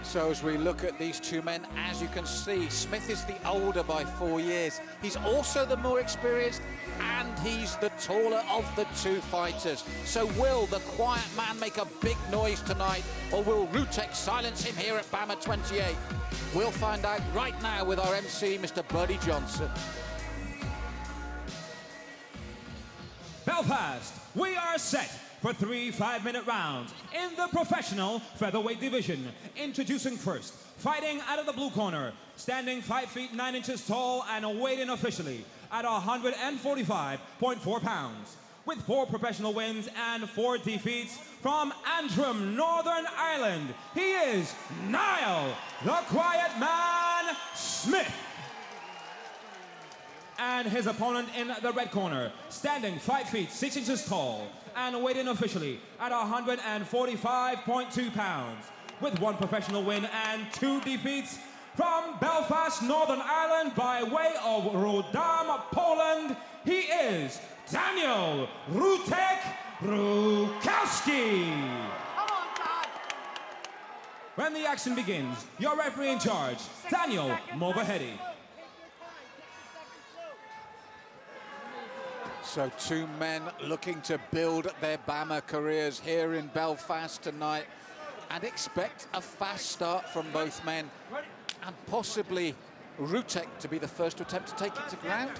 So as we look at these two men, as you can see, Smith is the older by 4 years. He's also the more experienced, and he's the taller of the two fighters. So will the quiet man make a big noise tonight, or will Rutek silence him here at BAMMA 28? We'll find out right now with our MC, Mr. Buddy Johnson. Belfast, we are set for 3 5-minute rounds in the professional featherweight division. Introducing first, fighting out of the blue corner, standing 5 feet 9 inches tall and weighing officially at 145.4 pounds. With 4 professional wins and 4 defeats from Antrim, Northern Ireland, he is Niall, the Quiet Man Smith. And his opponent in the red corner, standing 5 feet 6 inches tall and weighing officially at 145.2 pounds. With 1 professional win and 2 defeats from Belfast, Northern Ireland by way of Rodam, Poland, he is Daniel Rutek Rutkowski. When the action begins, your referee in charge, Daniel Mulvahedi. So 2 men looking to build their BAMMA careers here in Belfast tonight, and expect a fast start from both men, and possibly Rutek to be the first to attempt to take it to ground.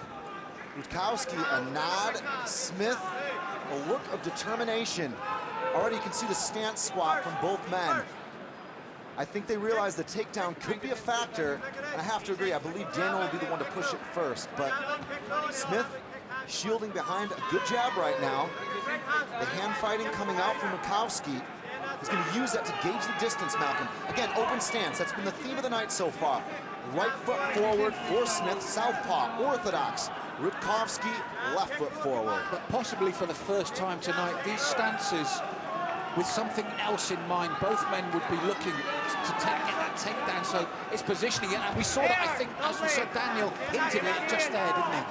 Rutkowski, a nod. Smith, a look of determination. Already you can see the stance squat from both men. I think they realize the takedown could be a factor, and I have to agree, I believe Daniel will be the one to push it first, but Smith shielding behind a good jab right now. The hand fighting coming out from Rutkowski. He's going to use that to gauge the distance, Malcolm. Again, open stance, that's been the theme of the night so far. Right foot forward for Smith, southpaw, orthodox. Rutkowski, left foot forward. But possibly for the first time tonight, these stances with something else in mind, both men would be looking to get that takedown, so it's positioning it, and we saw that, I think, as we said, Daniel hinted at it just there, didn't he?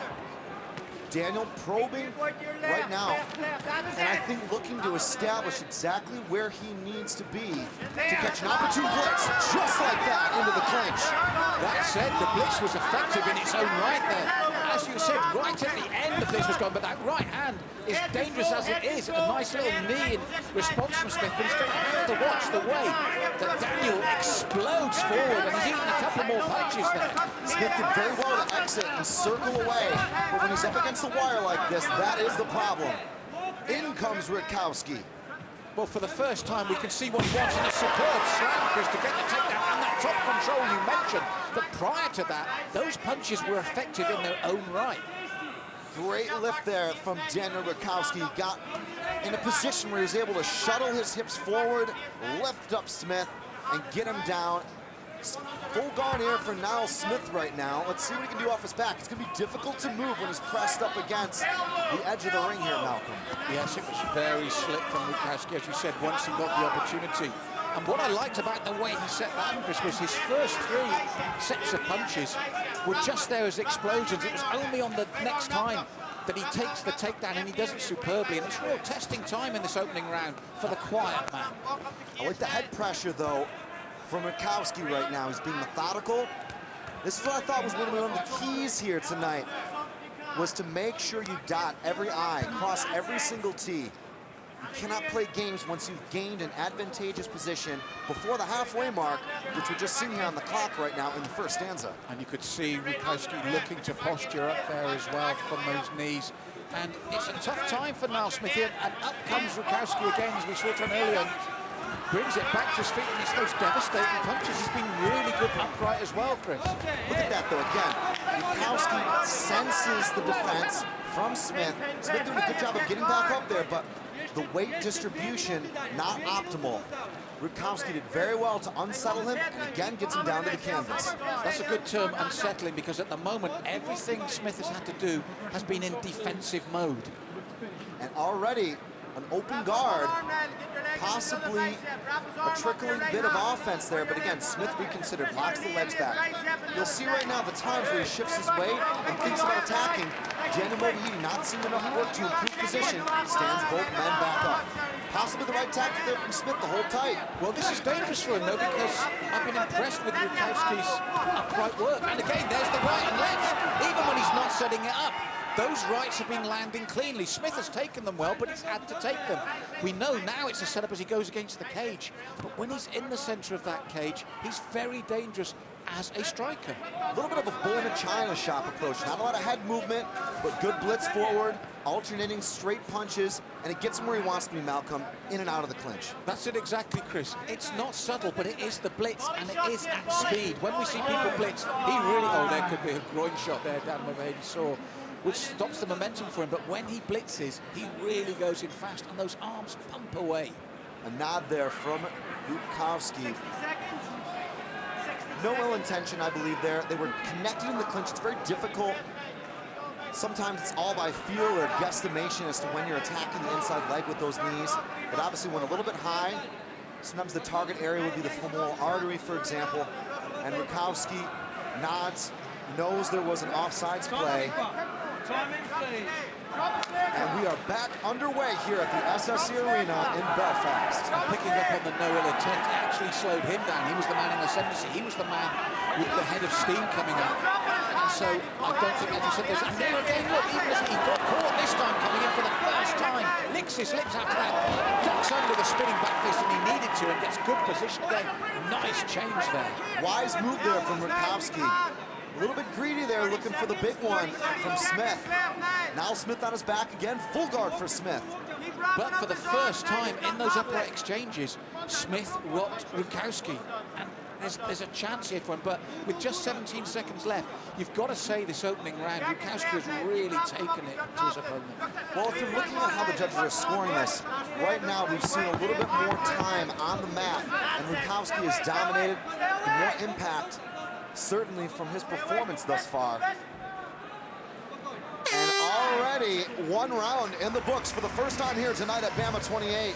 Daniel probing right now, and I think looking to establish exactly where he needs to be to catch an opportune blitz, just like that, into the clinch. That said, the blitz was effective in its own right there. As you said, right at the end the blitz was gone, but that right hand, as dangerous as it is, a nice little knee in response from Smith, but he's going to have to watch the way that Daniel explodes forward, and he's eaten a couple more punches there. Smith did very well to exit and circle away, but when he's up against the wire like this, that is the problem. In comes Rutkowski. Well, for the first time, we can see what he wants in a superb slam, Chris, to get the takedown and that top control you mentioned. But prior to that, those punches were effective in their own right. Great lift there from Daniel Rutkowski. He got in a position where he was able to shuttle his hips forward, lift up Smith, and get him down. Full guard here for Niall Smith right now. Let's see what he can do off his back. It's going to be difficult to move when he's pressed up against the edge of the ring here, Malcolm. Yes, it was very slick from Rutkowski, as you said, once he got the opportunity. And what I liked about the way he set that up, Chris, was his first 3 sets of punches were just there as explosions. It was only on the next time that he takes the takedown, and he does it superbly. And it's real testing time in this opening round for the quiet man. I like the head pressure, though, from Rutkowski right now. He's being methodical. This is what I thought was one of the keys here tonight, was to make sure you dot every I, cross every single T. You cannot play games once you've gained an advantageous position before the halfway mark, which we're just seeing here on the clock right now in the first stanza. And you could see Rutkowski looking to posture up there as well from those knees. And it's a tough time for Niall Smith here, and up comes Rutkowski again, as we saw it earlier. Brings it back to his feet, and it's those devastating punches. He's been really good upright as well, Chris. Look at that, though, again. Rutkowski senses the defense from Smith. Smith doing a good job of getting back up there, but the weight distribution not optimal. Rutkowski did very well to unsettle him, and again gets him down to the canvas. That's a good term, unsettling, because at the moment, everything Smith has had to do has been in defensive mode. And already an open guard, possibly a trickling bit of offense there, but again, Smith reconsidered, locks the legs back. You'll see right now the times where he shifts his weight and thinks about attacking. Daniel Mulvahedi not seeing enough work to improve position, stands both men back up. Possibly the right tactic there from Smith to hold tight. Well, this is dangerous for him, though, because I've been impressed with Rutkowski's upright work. And again, there's the right and left, even when he's not setting it up. Those rights have been landing cleanly. Smith has taken them well, but he's had to take them. We know now it's a setup as he goes against the cage. But when he's in the center of that cage, he's very dangerous as a striker. A little bit of a bull in a china shop approach. Not a lot of head movement, but good blitz forward, alternating straight punches, and it gets him where he wants to be, Malcolm, in and out of the clinch. That's it exactly, Chris. It's not subtle, but it is the blitz, and it is at speed. When we see people blitz, he really... Oh, there could be a groin shot there, Dan Mulvaney saw, which stops the momentum for him. But when he blitzes, he really goes in fast, and those arms pump away. A nod there from Rutkowski. No ill intention, I believe, there. They were connected in the clinch. It's very difficult. Sometimes it's all by feel or guesstimation as to when you're attacking the inside leg with those knees. But obviously went a little bit high. Sometimes the target area would be the femoral artery, for example. And Rutkowski nods, knows there was an offsides play. And we are back underway here at the SSE Arena in Belfast. Picking up on the no ill intent actually slowed him down. He was the man in the ascendancy. He was the man with the head of steam coming up. And so I don't think, as you said, there's... And there again, look, even as he got caught this time coming in for the first time, licks his lips after that, ducks under the spinning back fist and he needed to, and gets good position again. Nice change there. Wise move there from Rutkowski. A little bit greedy there, looking for the big one from Smith. Niall Smith on his back again, full guard for Smith. But for the first time in those upright exchanges, Smith rocked Rutkowski. And there's a chance here for him, but with just 17 seconds left, you've got to say this opening round, Rutkowski has really taken it to his opponent. Well, if you're looking at how the judges are scoring this, right now we've seen a little bit more time on the mat, and Rutkowski has dominated, and more impact, certainly from his performance thus far. And already one round in the books for the first time here tonight at BAMMA 28.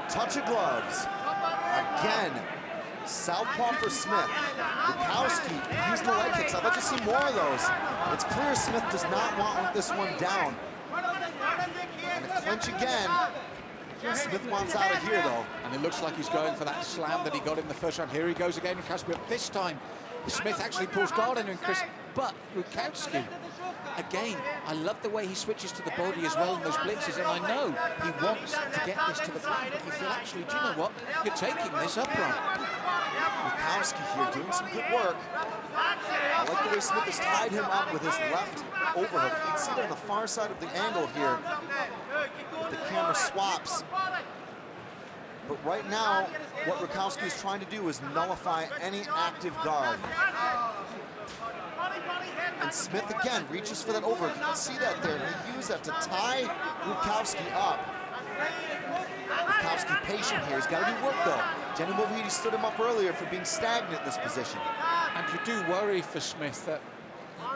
Touch of gloves. Again, southpaw for Smith. Rutkowski using the leg kicks. I'd like to see more of those. It's clear Smith does not want this one down. And a clinch again. Smith wants out of here, though. And it looks like he's going for that slam that he got in the first round. Here he goes again, Rutkowski. But this time, Smith actually pulls guard on him, Chris. But Rutkowski, again, I love the way he switches to the body as well in those blitzes. And I know he wants to get this to the ground. But you feel, actually, do you know what? You're taking this upright. Rutkowski here doing some good work. I like the way Smith has tied him up with his left overhook. You can see that on the far side of the angle here. If the camera swaps. But right now, what Rutkowski is trying to do is nullify any active guard. And Smith again reaches for that overhook. You can see that there. He used that to tie Rutkowski up. Rutkowski patient here. He's got to do work though. Jenny Mulvaney stood him up earlier for being stagnant in this position. And you do worry for Smith that,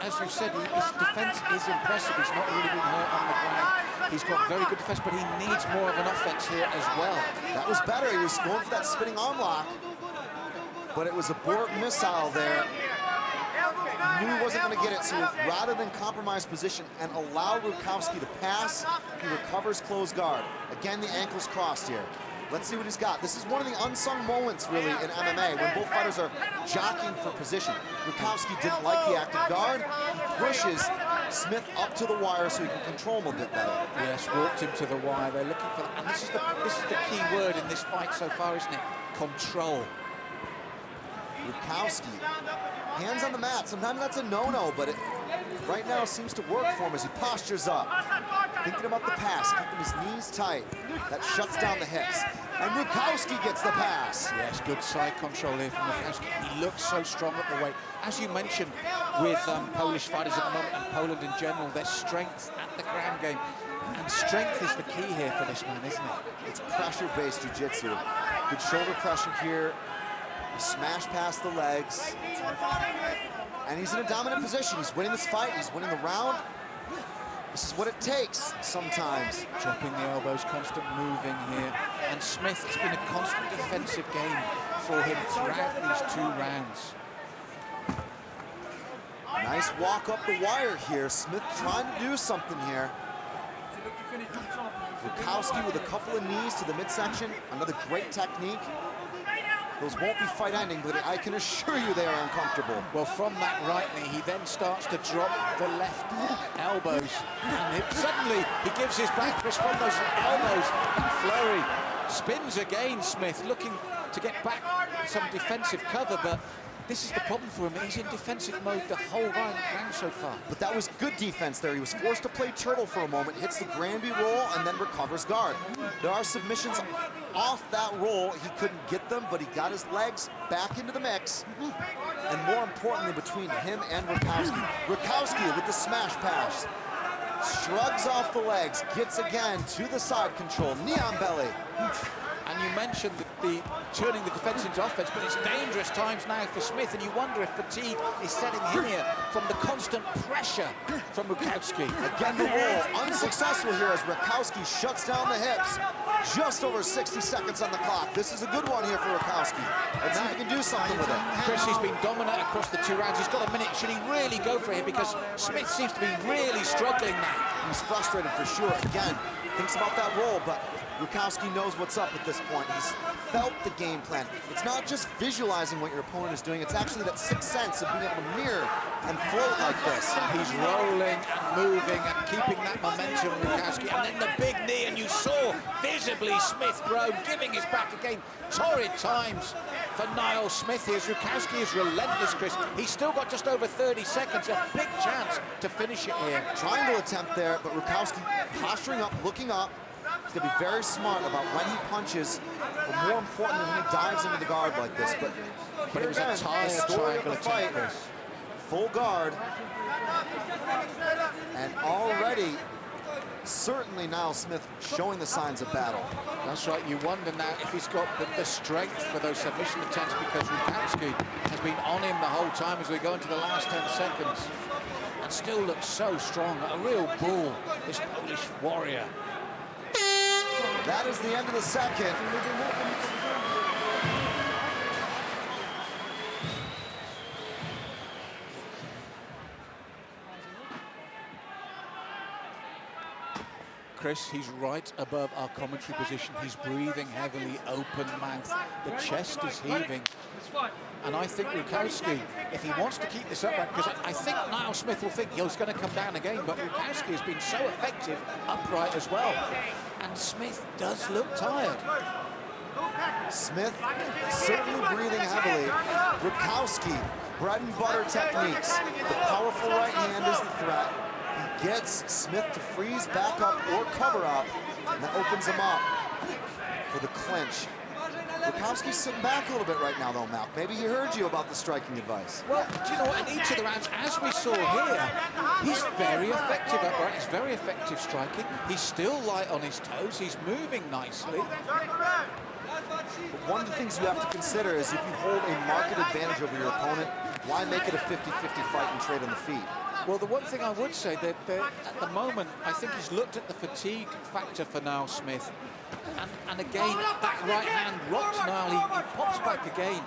as you said, his defense is impressive. He's not really been hurt on the ground. He's got very good defense, but he needs more of an offense here as well. That was better. He was going for that spinning arm lock, but it was a Borg missile there. He knew he wasn't going to get it, so rather than compromise position and allow Rutkowski to pass, he recovers closed guard. Again, the ankle's crossed here. Let's see what he's got. This is one of the unsung moments, really, in MMA, when both fighters are jockeying for position. Rutkowski didn't like the active guard. He pushes Smith up to the wire so he can control him a bit better. Yes, walked him to the wire. They're looking for that. And this is the key word in this fight so far, isn't it? Control. Rutkowski, hands on the mat. Sometimes that's a no-no, but it right now seems to work for him as he postures up. Thinking about the pass, keeping his knees tight. That shuts down the hips. And Rutkowski gets the pass. Yes, good side control here from Rutkowski. He looks so strong at the weight. As you mentioned with Polish fighters at the moment and Poland in general, their strength at the ground game. And strength is the key here for this man, isn't it? It's pressure-based jiu-jitsu. Good shoulder pressure here. He smashed past the legs. And he's in a dominant position. He's winning this fight. He's winning the round. This is what it takes sometimes. Dropping the elbows, constant moving here. And Smith, it's been a constant defensive game for him throughout these 2 rounds. Nice walk up the wire here. Smith trying to do something here. Rutkowski with a couple of knees to the midsection. Another great technique. Those won't be fight ending, but I can assure you they are uncomfortable. Well, from that right knee, he then starts to drop the left elbows. And suddenly, he gives his back twist from those elbows. And flurry spins again, Smith, looking to get back some defensive cover, but this is the problem for him. He's in defensive mode the whole round so far. But that was good defense there. He was forced to play turtle for a moment, hits the Granby roll, and then recovers guard. There are submissions off that roll. He couldn't get them, but he got his legs back into the mix. And more importantly, between him and Rutkowski. Rutkowski with the smash pass. Shrugs off the legs, gets again to the side control, knee on belly. And you mentioned the turning the defense into offense, but it's dangerous times now for Smith, and you wonder if fatigue is setting in here from the constant pressure from Rutkowski. Again, the roll unsuccessful here as Rutkowski shuts down the hips. Just over 60 seconds on the clock. This is a good one here for Rutkowski. Let's see if he can do something with it. Chris, he's been dominant across the 2 rounds. He's got a minute. Should he really go for it? Because Smith seems to be really struggling now. He's frustrated for sure. Again, thinks about that roll, but Rutkowski knows what's up at this point. He's felt the game plan. It's not just visualizing what your opponent is doing, it's actually that sixth sense of being able to mirror and float like this. He's rolling and moving and keeping that momentum, Rutkowski, and then the big knee, and you saw visibly Smith groan, giving his back again. Torrid times for Niall Smith here. Rutkowski is relentless, Chris. He's still got just over 30 seconds, a big chance to finish it here. Triangle attempt there, but Rutkowski posturing up, looking up. He's going to be very smart about when he punches, but more importantly, when he dives into the guard like this. But it was a tired triangle fight. attempt. Full guard. And already, certainly Niall Smith showing the signs of battle. That's right. You wonder now if he's got the strength for those submission attempts, because Rutkowski has been on him the whole time as we go into the last 10 seconds. And still looks so strong. A real bull, this Polish warrior. That is the end of the second. Chris, he's right above our commentary position. He's breathing heavily, open mouth. The chest is heaving. And I think Rutkowski, if he wants to keep this upright, because I think Niall Smith will think he's going to come down again, but Rutkowski has been so effective upright as well. And Smith does look tired. Smith certainly breathing heavily. Rutkowski, bread and butter techniques. The powerful right hand is the threat. He gets Smith to freeze back up or cover up, and that opens him up for the clinch. Rutkowski's sitting back a little bit right now, though, Malk. Maybe he heard you about the striking advice. Well, do you know what? In each of the rounds, as we saw here, he's very effective upright. He's very effective striking. He's still light on his toes. He's moving nicely. But one of the things you have to consider is if you hold a marked advantage over your opponent, why make it a 50-50 fight and trade on the feet? Well, the one thing I would say that at the moment, I think he's looked at the fatigue factor for Niall Smith. And again, that right hand rocks Niall. He pops back again.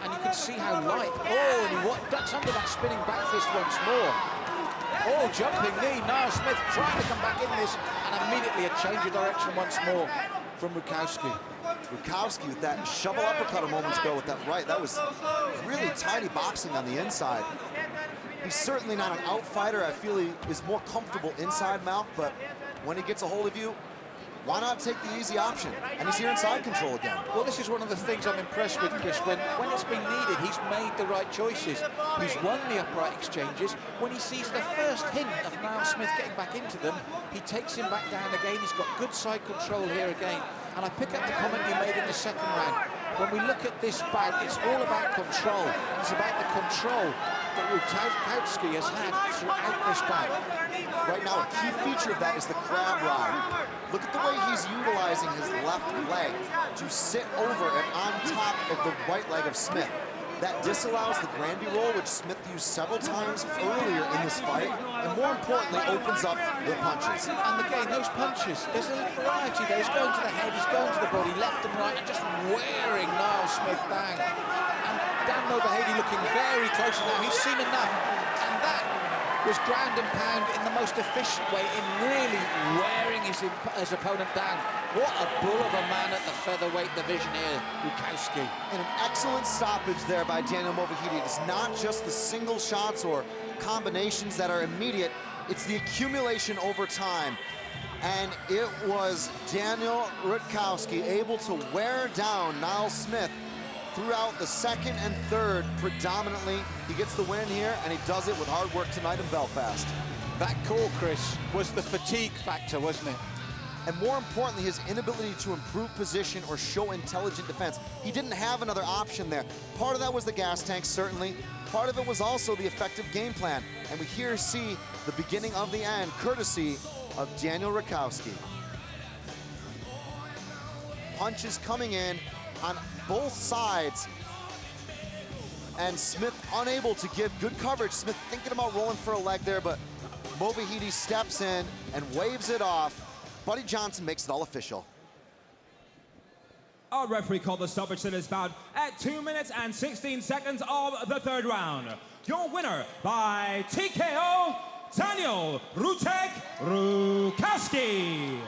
And you can see how light. Oh, and he ducks under that spinning back fist once more. Oh, jumping knee. Niall Smith trying to come back in this. And immediately a change of direction once more from Rutkowski. Rutkowski with that shovel uppercut a moment ago with that right. That was really tidy boxing on the inside. He's certainly not an out fighter. I feel he is more comfortable inside Malk, but when he gets a hold of you, why not take the easy option? And he's here in side control again. Well, this is one of the things I'm impressed with, Chris. When it's been needed, he's made the right choices. He's won the upright exchanges. When he sees the first hint of Niall Smith getting back into them, he takes him back down again. He's got good side control here again. And I pick up the comment you made in the second round. When we look at this bout, it's all about control. It's about the control that Rutkowski has had throughout this bout. Right now, a key feature of that is the crab ride. Look at the way he's utilizing his left leg to sit over and on top of the right leg of Smith. That disallows the Granby roll, which Smith used several times earlier in this fight, and more importantly, opens up the punches. And again, those punches, there's a variety there. He's going to the head, he's going to the body, left and right, and just wearing Niall Smith down. And Dan Mulvaney looking very close now. He's seen enough. And that was ground and pound in the most efficient way in really wearing his opponent down. What a bull of a man at the featherweight division here, Rutkowski. And an excellent stoppage there by Daniel Mulvaney. It's not just the single shots or combinations that are immediate, it's the accumulation over time. And it was Daniel Rutkowski able to wear down Niall Smith throughout the second and third predominantly. He gets the win here, and he does it with hard work tonight in Belfast. That call, Chris, was the fatigue factor, wasn't it? And more importantly, his inability to improve position or show intelligent defense. He didn't have another option there. Part of that was the gas tank, certainly. Part of it was also the effective game plan. And we here see the beginning of the end, courtesy of Daniel Rutkowski. Punches coming in on both sides. And Smith unable to give good coverage. Smith thinking about rolling for a leg there, but Mulvaney steps in and waves it off. Buddy Johnson makes it all official. Our referee called the stoppage to this bout at 2 minutes and 16 seconds of the third round. Your winner by TKO, Daniel Rutek Rutkowski.